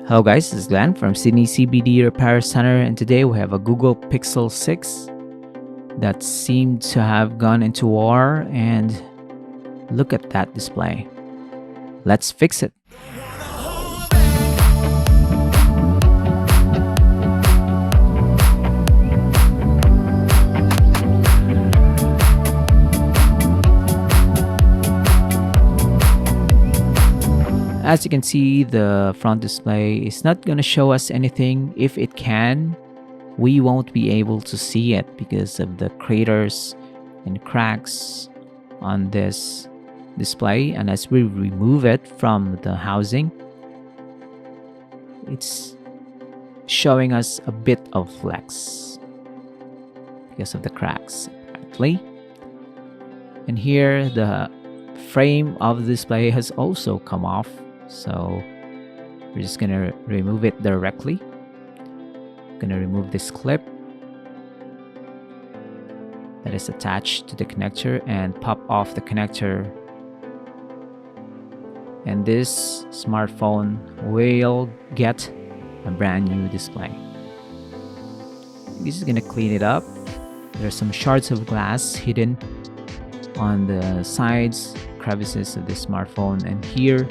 Hello guys, this is Glenn from Sydney CBD Repair Centre, and today we have a Google Pixel 6 that seemed to have gone into war, and look at that display. Let's fix it. As you can see, the front display is not going to show us anything. If it can, we won't be able to see it because of the craters and cracks on this display. And as we remove it from the housing, it's showing us a bit of flex because of the cracks, apparently. And here, the frame of the display has also come off. So we're just gonna remove it directly. Gonna remove this clip that is attached to the connector and pop off the connector. And this smartphone will get a brand new display. This is gonna clean it up. There are some shards of glass hidden on the sides, crevices of the smartphone, and here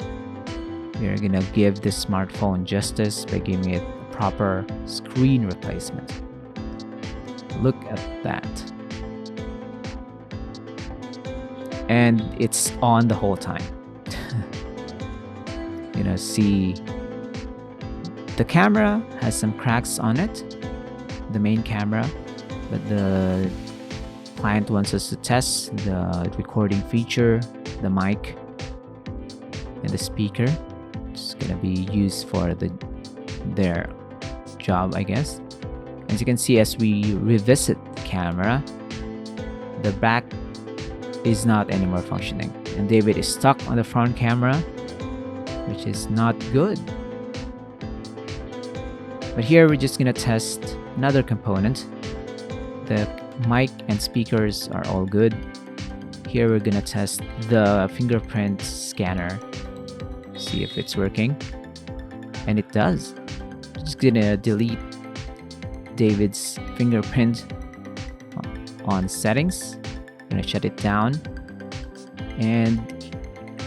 we're gonna give this smartphone justice by giving it a proper screen replacement. Look at that. And it's on the whole time. See the camera has some cracks on it, the main camera, but the client wants us to test the recording feature, the mic, and the speaker. It's gonna be used for their job, I guess. As you can see, as we revisit the camera, the back is not anymore functioning, and David is stuck on the front camera, which is not good. But here we're just gonna test another component. The mic and speakers are all good. Here we're gonna test the fingerprint scanner, see if it's working, and it does. I'm just gonna delete David's fingerprint on settings. I'm gonna shut it down, and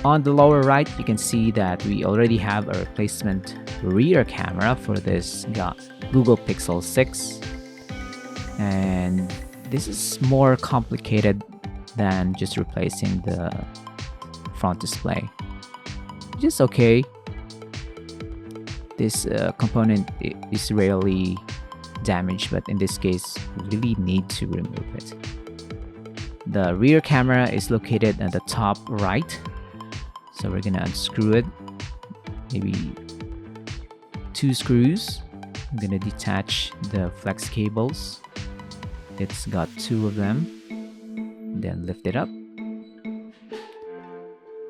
on the lower right you can see that we already have a replacement rear camera for this Google Pixel 6, and this is more complicated than just replacing the front display. Just okay. This component is rarely damaged, but in this case we really need to remove it. The rear camera is located at the top right, so we're gonna unscrew it, maybe 2 screws. I'm gonna detach the flex cables. It's got 2 of them. Then lift it up.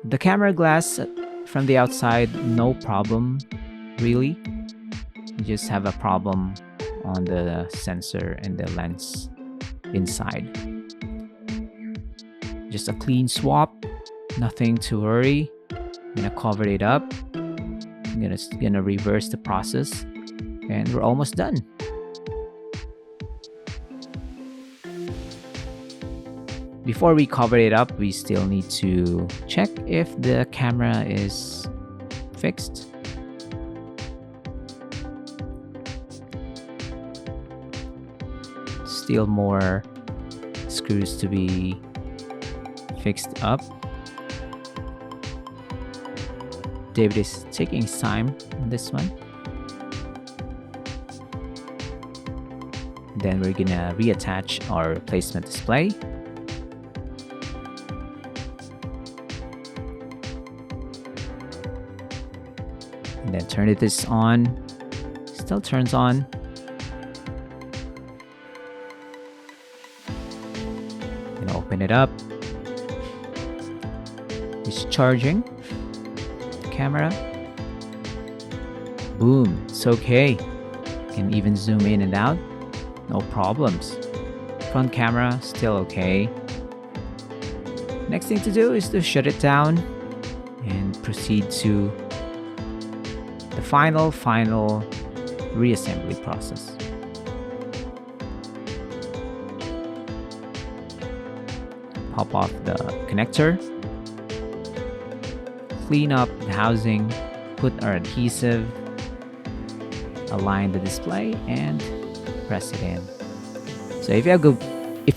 The camera glass from the outside, no problem really. You just have a problem on the sensor and the lens inside. Just a clean swap, nothing to worry. I'm gonna cover it up. I'm gonna reverse the process, and we're almost done. Before we cover it up, we still need to check if the camera is fixed. Still more screws to be fixed up. David is taking his time on this one. Then we're gonna reattach our replacement display. And then turn this on. Still turns on. Gonna open it up. It's charging the camera. Boom, it's okay. Can even zoom in and out, no problems. Front camera still okay. Next thing to do is to shut it down and proceed to the final reassembly process. Pop off the connector, clean up the housing, put our adhesive, align the display, and press it in. So if you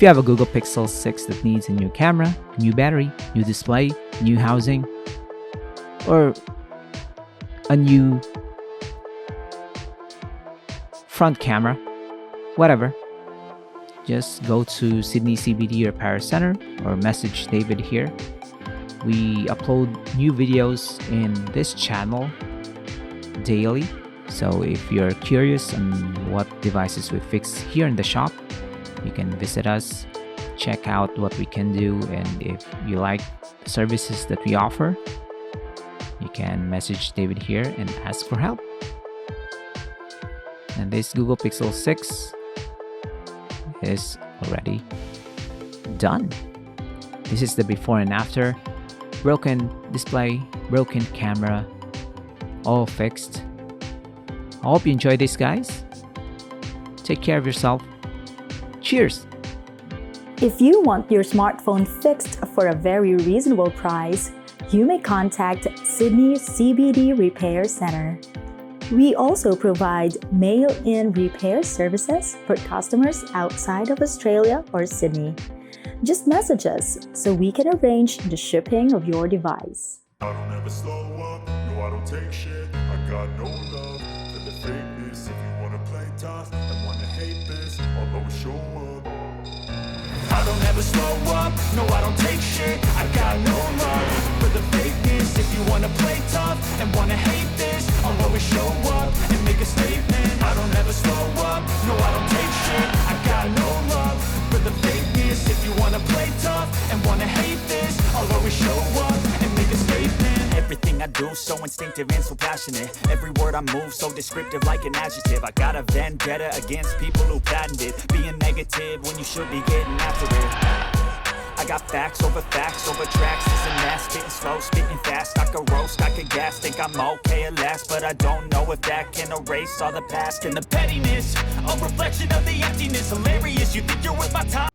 have a Google Pixel 6 that needs a new camera, new battery, new display, new housing, or a new front camera, whatever, just go to Sydney CBD Repair Centre or message David here. We upload new videos in this channel daily. So if you're curious on what devices we fix here in the shop, you can visit us, check out what we can do, and if you like the services that we offer, you can message David here and ask for help. And this Google Pixel 6 is already done. This is the before and after. Broken display, broken camera, all fixed. I hope you enjoyed this, guys. Take care of yourself. Cheers! If you want your smartphone fixed for a very reasonable price, you may contact Sydney CBD Repair Centre. We also provide mail-in repair services for customers outside of Australia or Sydney. Just message us so we can arrange the shipping of your device. I don't ever slow up, no I don't take shit. I got no love for the fakeness. If you wanna play tough and wanna hate this, I'll always show up. I don't ever slow up, no I don't take shit. I got no love for the fakeness. If you wanna play tough and wanna hate this, I'll always show up and make a statement. I don't ever slow up, no I don't take shit. I got no love for the fakeness. If you wanna play tough and wanna hate this, I'll always show up and make a statement. Everything I do so instinctive and so passionate. Every word I move so descriptive like an adjective. I got a vendetta against people who patented being negative when you should be getting after it. I got facts over tracks. This and that, spitting slow, spitting fast. I could roast, I could gas, think I'm okay at last, but I don't know if that can erase all the past and the pettiness. A reflection of the emptiness, hilarious. You think you're worth my time?